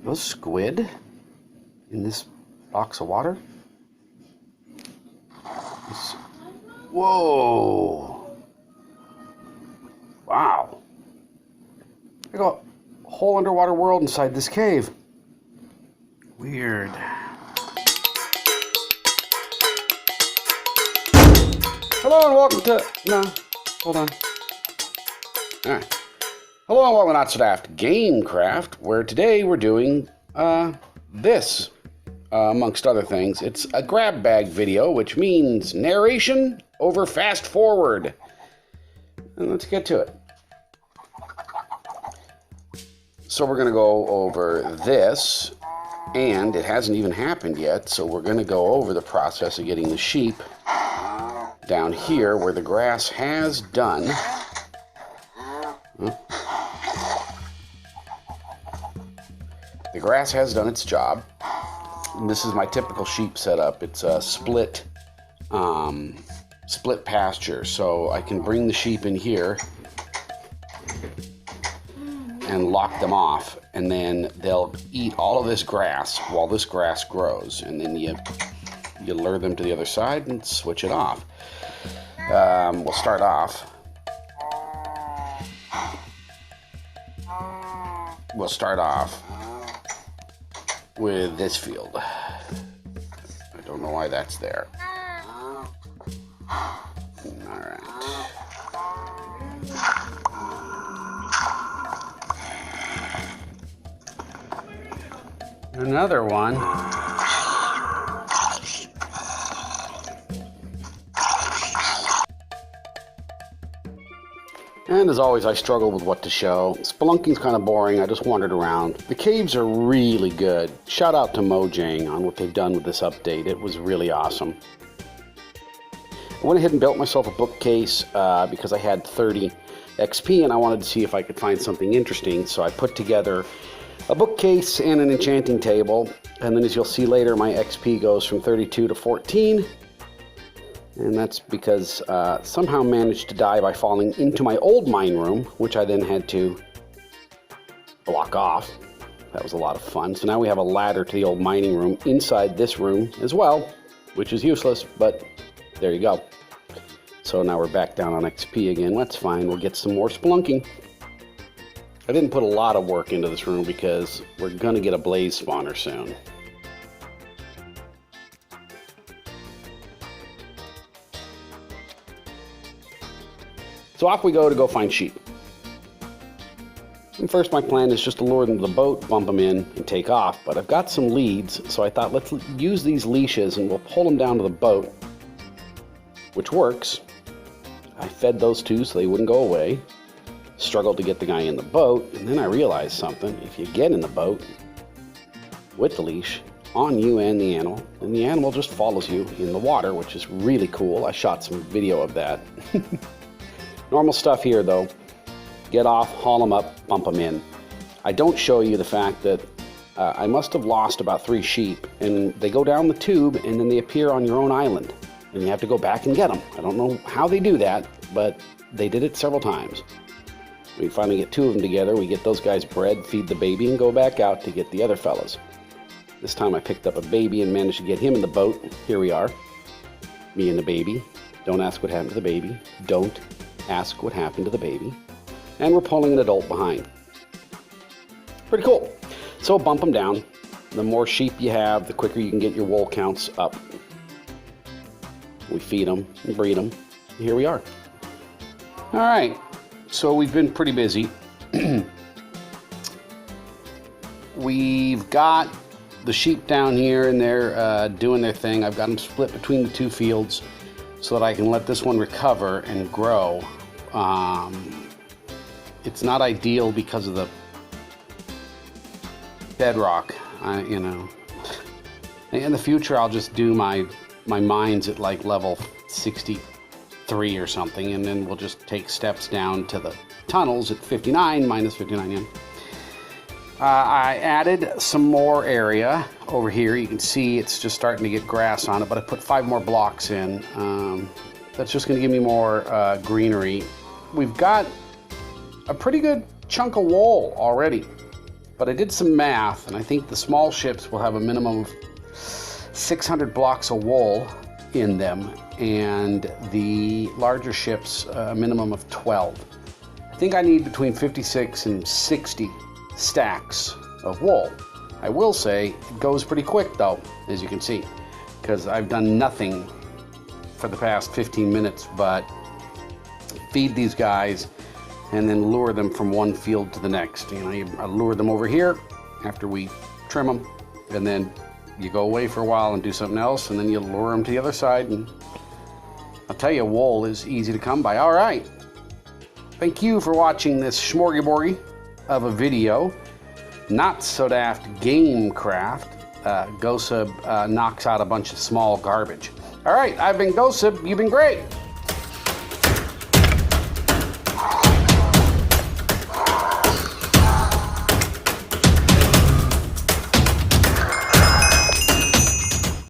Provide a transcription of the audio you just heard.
those squid in this box of water? Whoa! Wow! I got a whole underwater world inside this cave. Weird. Hello and welcome to... No, hold on. Alright. Hello and welcome to Not So Daft Gamecraft, where today we're doing this, amongst other things. It's a grab bag video, which means narration over fast forward. And let's get to it. So we're going to go over this, and it hasn't even happened yet, so we're going to go over the process of getting the sheep down here where the grass has done. The grass has done its job. And this is my typical sheep setup. It's a split pasture, so I can bring the sheep in here and lock them off, and then they'll eat all of this grass while this grass grows, and then you lure them to the other side and switch it off. We'll start off. With this field. I don't know why that's there. Alright. Another one. And as always, I struggle with what to show. Spelunking's kind of boring. I just wandered around. The caves are really good. Shout out to Mojang on what they've done with this update. It was really awesome. I went ahead and built myself a bookcase because I had 30 XP and I wanted to see if I could find something interesting. So I put together a bookcase and an enchanting table. And then as you'll see later, my XP goes from 32 to 14. And that's because somehow managed to die by falling into my old mine room, which I then had to block off. That was a lot of fun. So now we have a ladder to the old mining room inside this room as well, which is useless, but there you go. So now we're back down on XP again. That's fine. We'll get some more spelunking. I didn't put a lot of work into this room because we're going to get a blaze spawner soon. So off we go find sheep. And first my plan is just to lure them to the boat, bump them in, and take off. But I've got some leads, so I thought let's use these leashes and we'll pull them down to the boat, which works. I fed those two so they wouldn't go away. Struggled to get the guy in the boat, and then I realized something. If you get in the boat with the leash on you and the animal just follows you in the water, which is really cool. I shot some video of that. Normal stuff here, though. Get off, haul them up, bump them in. I don't show you the fact that I must have lost about 3 sheep, and they go down the tube, and then they appear on your own island, and you have to go back and get them. I don't know how they do that, but they did it several times. We finally get 2 of them together. We get those guys bread, feed the baby, and go back out to get the other fellas. This time I picked up a baby and managed to get him in the boat. Here we are, me and the baby. Don't ask what happened to the baby. Don't ask what happened to the baby. And we're pulling an adult behind. Pretty cool. So bump them down. The more sheep you have, the quicker you can get your wool counts up. We feed them and breed them. Here we are. All right. So we've been pretty busy. We've got the sheep down here and they're doing their thing. I've got them split between the 2 fields so that I can let this one recover and grow. It's not ideal because of the bedrock, you know. In the future, I'll just do my mines at like level 63 or something, and then we'll just take steps down to the tunnels at 59, minus 59, yeah. I added some more area over here. You can see it's just starting to get grass on it, but I put 5 more blocks in. That's just going to give me more greenery. We've got a pretty good chunk of wool already. But I did some math, and I think the small ships will have a minimum of 600 blocks of wool in them, and the larger ships a minimum of 12. I think I need between 56 and 60 stacks of wool. I will say it goes pretty quick though, as you can see, because I've done nothing for the past 15 minutes but feed these guys and then lure them from one field to the next. You know, I lure them over here after we trim them, and then you go away for a while and do something else, and then you lure them to the other side, and I'll tell you, wool is easy to come by. All right. Thank you for watching this smorgasbord of a video. Not so daft game craft. GoSub knocks out a bunch of small garbage. All right, I've been GoSub. You've been great.